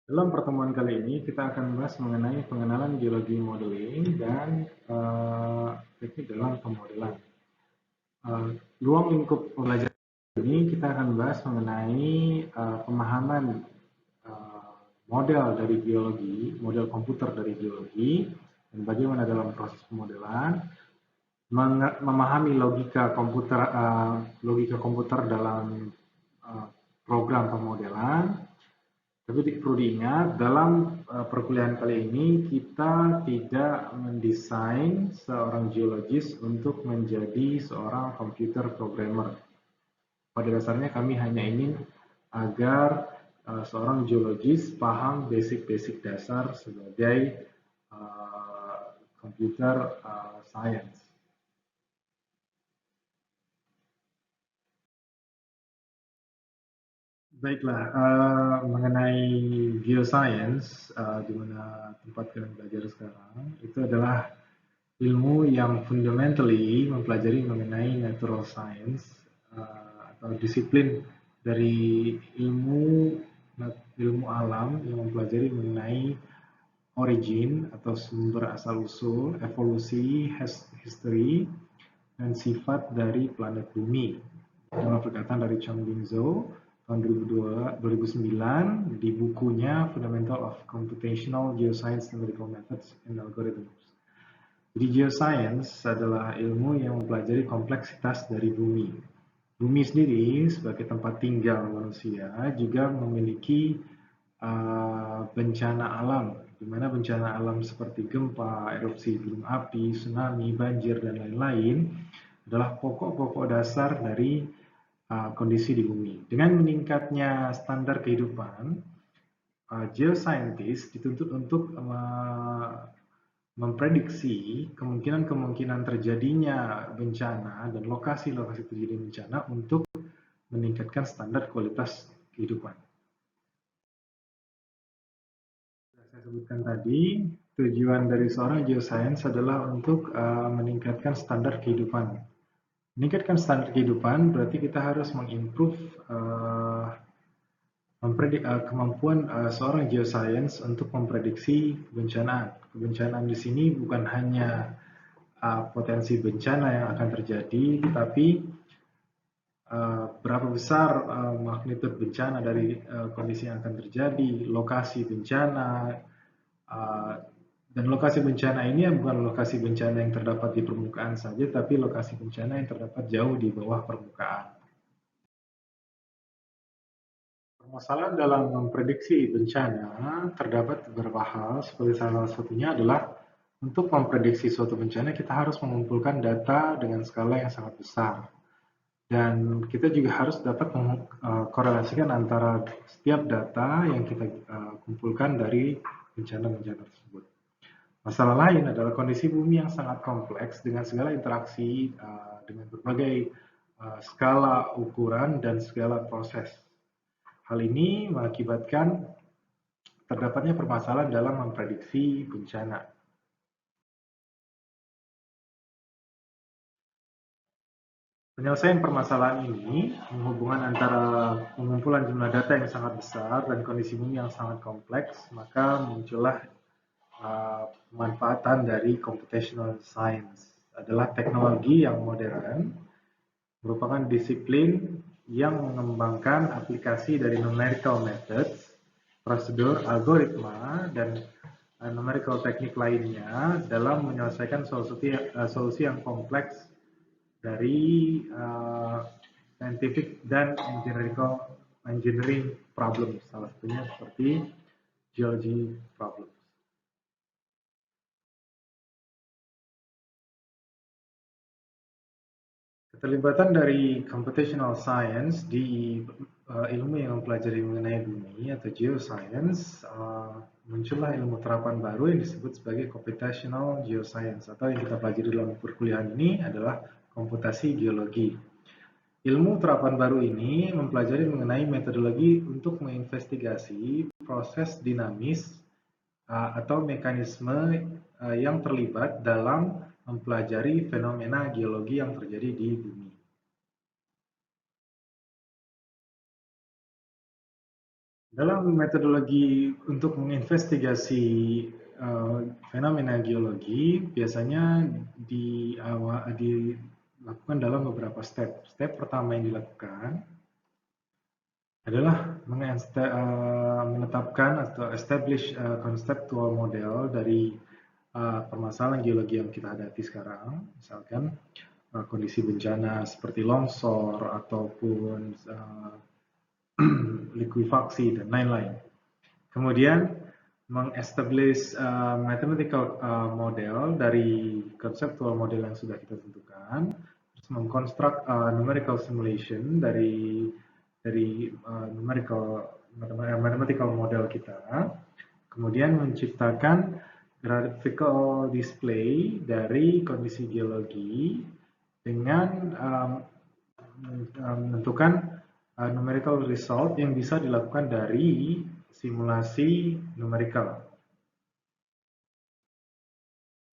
Dalam pertemuan kali ini, kita akan membahas mengenai pengenalan geologi modeling dan teknik dalam pemodelan. Ruang lingkup pembelajaran ini kita akan membahas mengenai pemahaman uh, model dari geologi, model komputer dari geologi, dan bagaimana dalam proses pemodelan, memahami logika komputer dalam uh, program pemodelan. Tapi perlu diingat, dalam perkuliahan kali ini kita tidak mendesain seorang geologis untuk menjadi seorang computer programmer. Pada dasarnya kami hanya ingin agar seorang geologis paham basic-basic dasar sebagai computer science. Baiklah, mengenai geoscience, di mana tempat kalian belajar sekarang, itu adalah ilmu yang fundamentally mempelajari mengenai natural science, atau disiplin dari ilmu alam yang mempelajari mengenai origin atau sumber asal-usul, evolusi, history, dan sifat dari planet bumi. Dalam perkataan dari Chong Bing-zo tahun 2009 di bukunya Fundamental of Computational Geoscience Numerical Methods and Algorithms. Jadi geoscience adalah ilmu yang mempelajari kompleksitas dari bumi. Bumi sendiri sebagai tempat tinggal manusia juga memiliki bencana alam, di mana bencana alam seperti gempa, erupsi gunung api, tsunami, banjir, dan lain-lain adalah pokok-pokok dasar dari kondisi di bumi. Dengan meningkatnya standar kehidupan, geoscientist dituntut untuk memprediksi kemungkinan-kemungkinan terjadinya bencana dan lokasi-lokasi terjadinya bencana untuk meningkatkan standar kualitas kehidupan. Saya sebutkan tadi, tujuan dari seorang geoscience adalah untuk meningkatkan standar kehidupan. Meningkatkan standar kehidupan berarti kita harus mengimprove kemampuan seorang geoscience untuk memprediksi kebencanaan. Kebencanaan di sini bukan hanya potensi bencana yang akan terjadi, tetapi berapa besar magnitud bencana dari kondisi yang akan terjadi, lokasi bencana, dan lokasi bencana ini bukan lokasi bencana yang terdapat di permukaan saja, tapi lokasi bencana yang terdapat jauh di bawah permukaan. Permasalahan dalam memprediksi bencana terdapat beberapa hal, seperti salah satunya adalah untuk memprediksi suatu bencana kita harus mengumpulkan data dengan skala yang sangat besar. Dan kita juga harus dapat mengkorelasikan antara setiap data yang kita kumpulkan dari bencana-bencana tersebut. Masalah lain adalah kondisi bumi yang sangat kompleks dengan segala interaksi dengan berbagai skala ukuran dan segala proses. Hal ini mengakibatkan terdapatnya permasalahan dalam memprediksi bencana. Penyelesaian permasalahan ini menghubungkan antara pengumpulan jumlah data yang sangat besar dan kondisi bumi yang sangat kompleks, maka muncullah pemanfaatan dari computational science. Adalah teknologi yang modern, merupakan disiplin yang mengembangkan aplikasi dari numerical methods, prosedur, algoritma, dan numerical teknik lainnya dalam menyelesaikan solusi yang kompleks dari scientific dan engineering problem, salah satunya seperti geology problem. Keterlibatan dari computational science di ilmu yang mempelajari mengenai bumi atau geoscience, muncullah ilmu terapan baru yang disebut sebagai computational geoscience, atau yang kita pelajari dalam perkuliahan ini adalah komputasi geologi. Ilmu terapan baru ini mempelajari mengenai metodologi untuk menginvestigasi proses dinamis atau mekanisme yang terlibat dalam mempelajari fenomena geologi yang terjadi di bumi. Dalam metodologi untuk menginvestigasi fenomena geologi, biasanya dilakukan dalam beberapa step. Step pertama yang dilakukan adalah menetapkan atau establish conceptual model dari permasalahan geologi yang kita hadapi sekarang, misalkan kondisi bencana seperti longsor ataupun likuifaksi dan lain-lain. Kemudian mengestablish mathematical model dari conceptual model yang sudah kita tentukan, terus mengkonstruk numerical simulation dari mathematical model kita, kemudian menciptakan graphical display dari kondisi geologi dengan menentukan numerical result yang bisa dilakukan dari simulasi numerical.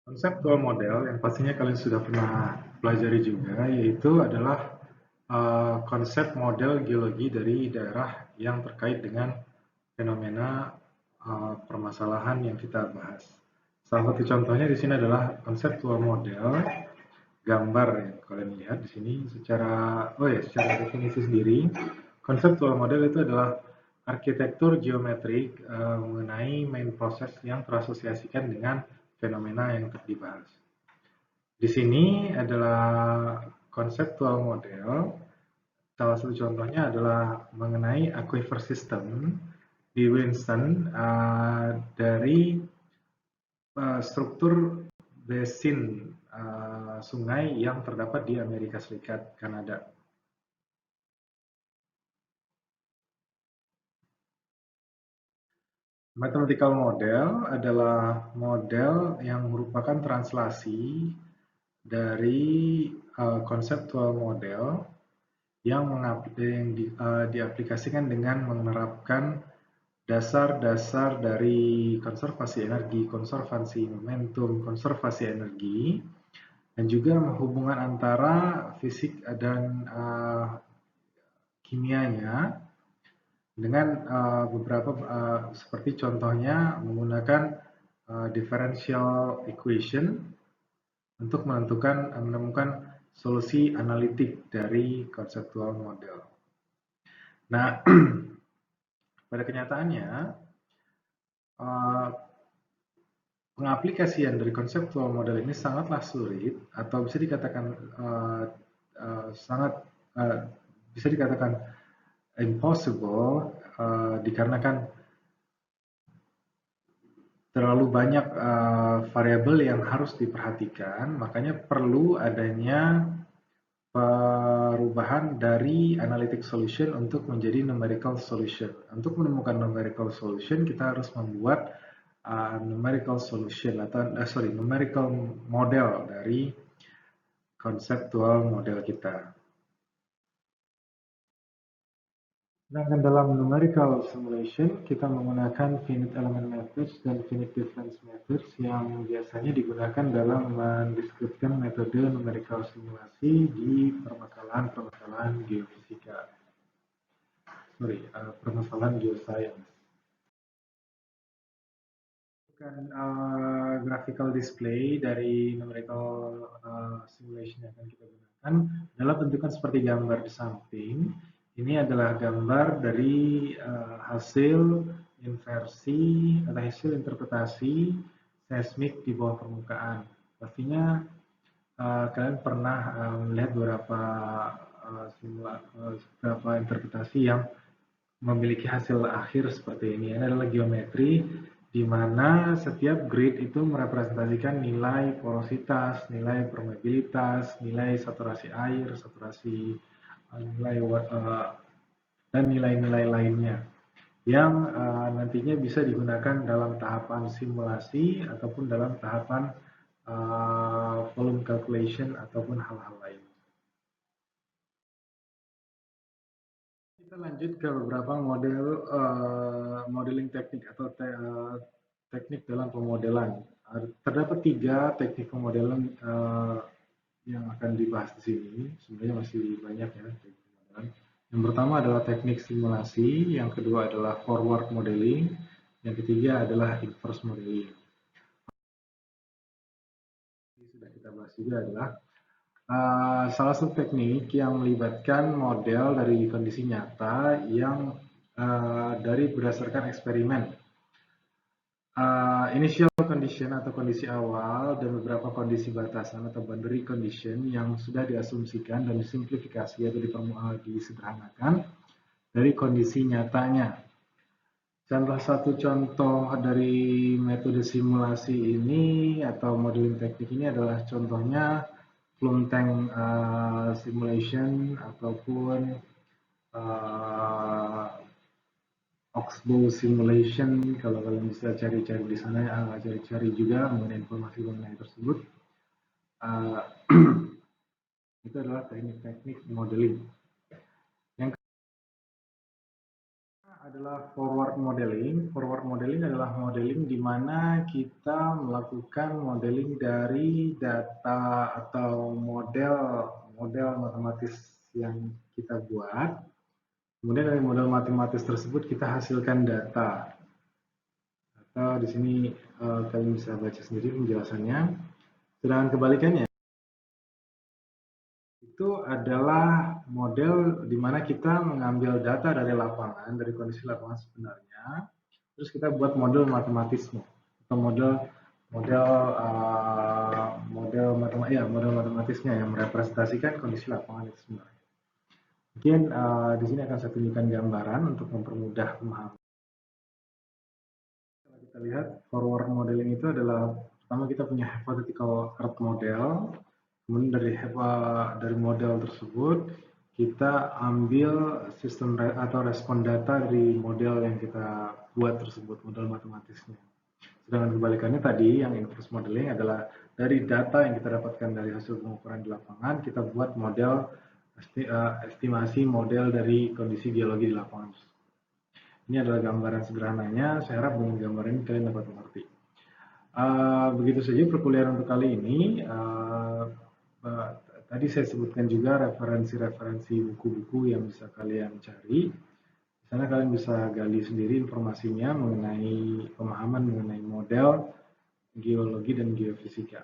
Conceptual model yang pastinya kalian sudah pernah pelajari juga, yaitu adalah konsep model geologi dari daerah yang terkait dengan fenomena permasalahan yang kita bahas. Salah satu contohnya di sini adalah conceptual model gambar yang kalian lihat di sini secara definisi sendiri. Conceptual model itu adalah arsitektur geometrik mengenai main proses yang terasosiasikan dengan fenomena yang dibahas. Di sini adalah conceptual model. Salah satu contohnya adalah mengenai aquifer system di Winston dari struktur basin sungai yang terdapat di Amerika Serikat, Kanada. Mathematical model adalah model yang merupakan translasi dari conceptual model yang diaplikasikan dengan menerapkan dasar-dasar dari konservasi energi, konservasi momentum, konservasi energi, dan juga hubungan antara fisik dan kimianya dengan beberapa seperti contohnya menggunakan differential equation untuk menemukan solusi analitik dari conceptual model. Nah, pada kenyataannya pengaplikasian dari conceptual model ini sangatlah sulit atau bisa dikatakan bisa dikatakan impossible dikarenakan terlalu banyak variabel yang harus diperhatikan, makanya perlu adanya perubahan dari analytic solution untuk menjadi numerical solution. Untuk menemukan numerical solution, kita harus membuat numerical solution atau numerical model dari konseptual model kita. Sedangkan dalam numerical simulation, kita menggunakan finite element methods dan finite difference methods yang biasanya digunakan dalam mendeskripsikan metode numerical simulasi di permasalahan geofisika. Permasalahan geoscience. Graphical display dari numerical simulation yang akan kita gunakan adalah bentukan seperti gambar di samping. Ini adalah gambar dari hasil inversi atau hasil interpretasi seismik di bawah permukaan. Pastinya kalian pernah melihat beberapa interpretasi yang memiliki hasil akhir seperti ini. Ini adalah geometri di mana setiap grid itu merepresentasikan nilai porositas, nilai permeabilitas, nilai saturasi air, saturasi dan nilai-nilai lainnya yang nantinya bisa digunakan dalam tahapan simulasi ataupun dalam tahapan volume calculation ataupun hal-hal lain. Kita lanjut ke beberapa modeling teknik atau teknik dalam pemodelan. Terdapat 3 teknik pemodelan yang akan dibahas di sini. Sebenarnya masih banyak ya teknik pemodelan. Yang pertama adalah teknik simulasi, yang kedua adalah forward modeling, yang ketiga adalah inverse modeling. Sudah kita bahas juga adalah salah satu teknik yang melibatkan model dari kondisi nyata yang dari berdasarkan eksperimen. Initial condition atau kondisi awal dan beberapa kondisi batasan atau boundary condition yang sudah diasumsikan dan disimplifikasi atau disederhanakan dari kondisi nyatanya. Salah satu contoh dari metode simulasi ini atau modeling teknik ini adalah contohnya Flume Tank simulation ataupun uh, Oxbow simulation. Kalau kalian bisa cari-cari di sana, cari-cari juga mengenai informasi mengenai tersebut. Uh, itu adalah teknik-teknik modeling. Yang adalah forward modeling. Forward modeling adalah modeling di mana kita melakukan modeling dari data atau model matematis yang kita buat. Kemudian dari model matematis tersebut kita hasilkan data. Atau di sini kalian bisa baca sendiri penjelasannya. Sedangkan kebalikannya itu adalah model di mana kita mengambil data dari lapangan, dari kondisi lapangan sebenarnya, terus kita buat model matematisnya atau model matematisnya yang merepresentasikan kondisi lapangan itu sebenarnya. Mungkin di sini akan saya tunjukkan gambaran untuk mempermudah pemahaman. Kalau kita lihat forward modeling itu adalah pertama kita punya hypothetical Earth model. Kemudian dari model tersebut kita ambil sistem atau respon data dari model yang kita buat tersebut, model matematisnya. Sedangkan kebalikannya tadi yang inverse modeling adalah dari data yang kita dapatkan dari hasil pengukuran di lapangan, kita buat model estimasi model dari kondisi geologi di lapangan. Ini adalah gambaran sederhananya. Saya harap dengan gambar ini kalian dapat mengerti. Begitu saja perkuliahan untuk kali ini. Tadi saya sebutkan juga referensi-referensi buku-buku yang bisa kalian cari. Di sana kalian bisa gali sendiri informasinya mengenai pemahaman mengenai model geologi dan geofisika.